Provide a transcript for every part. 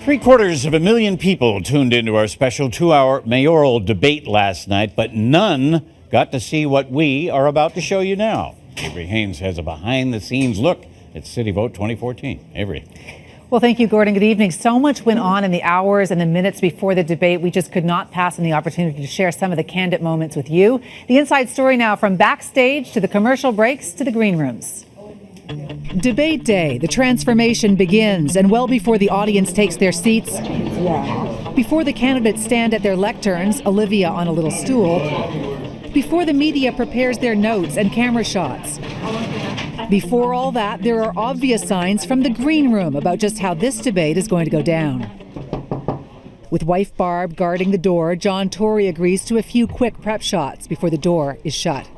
750,000 people tuned into our special 2-hour mayoral debate last night, but none got to see what we are about to show you now. Avery Haines has a behind-the-scenes look at CityVote 2014. Avery. Well, thank you, Gordon. Good evening. So much went on in the hours and the minutes before the debate. We just could not pass on the opportunity to share some of the candid moments with you. The inside story now, from backstage to the commercial breaks to the green rooms. Debate day. The transformation begins, and well before the audience takes their seats, before the candidates stand at their lecterns, Olivia on a little stool, before the media prepares their notes and camera shots. Before all that, there are obvious signs from the green room about just how this debate is going to go down. With wife Barb guarding the door, John Tory agrees to a few quick prep shots before the door is shut.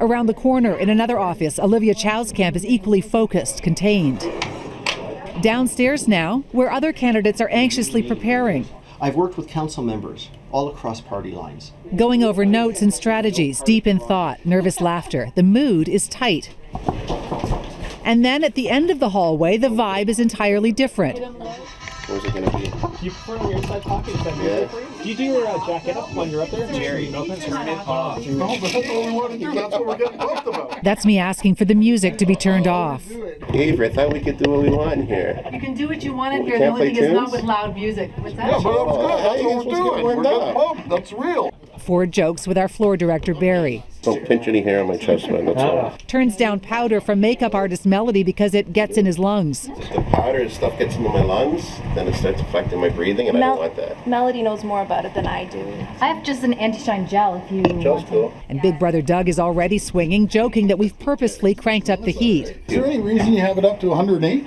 Around the corner in another office, Olivia Chowskamp is equally focused, contained. Downstairs now, where other candidates are anxiously preparing. I've worked with council members all across party lines. Going over notes and strategies, deep in thought, nervous laughter. The mood is tight. And then at the end of the hallway, the vibe is entirely different. Where's it going to be? You put it in your inside pocket. Is that music for you? Do you do your jacket up when you're up there? Jerry, no, but that's all we want to do. That's what we're getting pumped about. That's me asking for the music to be turned off. Avery, I thought we could do what we want here. You can do what you want in We here. The can't only play thing is not tunes? with loud music. What's that? Yeah, but that was good. That's what we're doing. We're getting pumped. That's real. Ford jokes with our floor director, Barry. Don't pinch any hair on my chest, man, that's all. Turns down powder from makeup artist Melody because it gets in his lungs. If the powder and stuff gets into my lungs, then it starts affecting my breathing, and I don't want that. Melody knows more about it than I do. I have just an anti-shine gel if you Gel's want cool. And Big Brother Doug is already swinging, joking that we've purposefully cranked up the heat. Is there any reason you have it up to 108?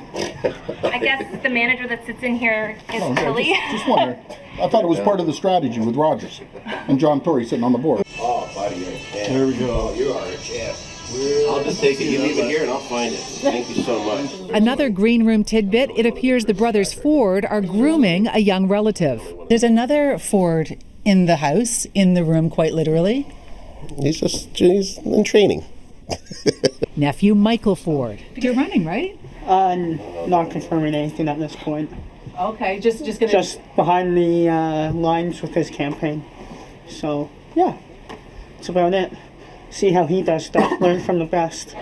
I guess the manager that sits in here is Tilly. Just wondering. I thought it was part of the strategy with Rogers and John Tory sitting on the board. Oh, buddy, you're a champ. There we go. Oh, you are a champ. I'll just take it. You leave it here and I'll find it. Thank you so much. Another green room tidbit, it appears the brothers Ford are grooming a young relative. There's another Ford in the house, in the room, quite literally. He's in training. Nephew Michael Ford. You're running, right? Not confirming anything at this point. Okay, just gonna... Just behind the lines with his campaign. So, yeah, that's about it. See how he does stuff, learn from the best.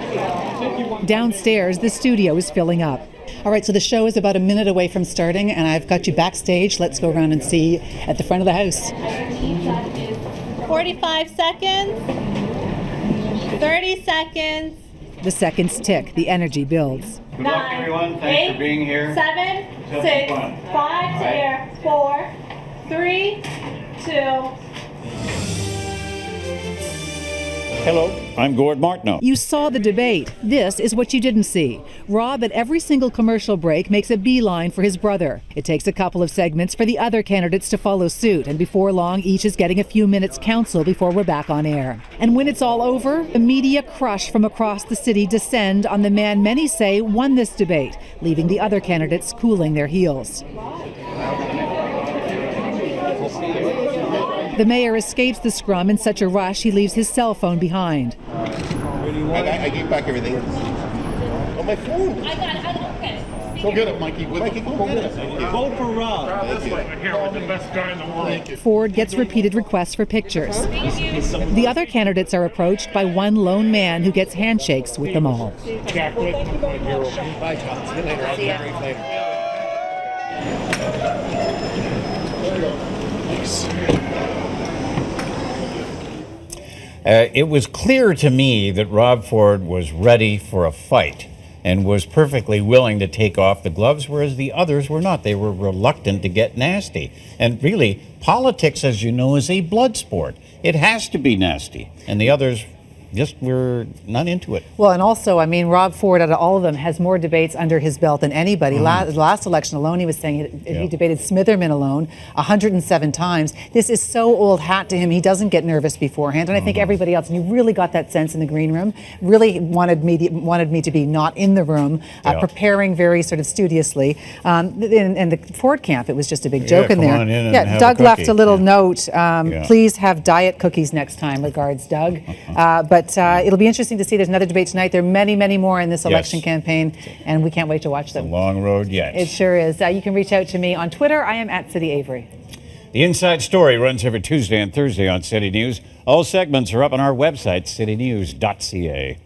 Downstairs, the studio is filling up. All right, so the show is about a minute away from starting, and I've got you backstage. Let's go around and see at the front of the house. 45 seconds. 30 seconds. The seconds tick, the energy builds. Good luck, everyone. Thanks for being here. 7, 6, 5 to air, 4, 3, 2. Hello, I'm Gord Martineau. You saw the debate. This is what you didn't see. Rob, at every single commercial break, makes a beeline for his brother. It takes a couple of segments for the other candidates to follow suit, and before long, each is getting a few minutes counsel before we're back on air. And when it's all over, the media crush from across the city descend on the man many say won this debate, leaving the other candidates cooling their heels. The mayor escapes the scrum in such a rush he leaves his cell phone behind. I gave back everything. Oh, my phone. I got it. Okay. Go get it, Mikey. Mikey, go get it. Vote for Rob. Ford gets repeated requests for pictures. The other candidates are approached by one lone man who gets handshakes with them all. Bye, John. See you later. I'll be brief later. It was clear to me that Rob Ford was ready for a fight and was perfectly willing to take off the gloves, whereas the others were not. They were reluctant to get nasty. And really, politics, as you know, is a blood sport. It has to be nasty. And the others just were not into it. Well, and also, I mean, Rob Ford, out of all of them, has more debates under his belt than anybody. Last election alone, he was saying he debated Smitherman alone 107 times. This is so old hat to him. He doesn't get nervous beforehand. And I think everybody else, and you really got that sense in the green room, really wanted me to be not in the room, preparing very sort of studiously. In the Ford camp, it was just a big joke in there. Come on in and have Doug a left a cookie. little note. Please have diet cookies next time. Regards, Doug. But But it'll be interesting to see. There's another debate tonight. There are many, many more in this election campaign, and we can't wait to watch them. Long road yet. It sure is. You can reach out to me on Twitter. I am at City Avery. The Inside Story runs every Tuesday and Thursday on City News. All segments are up on our website, citynews.ca.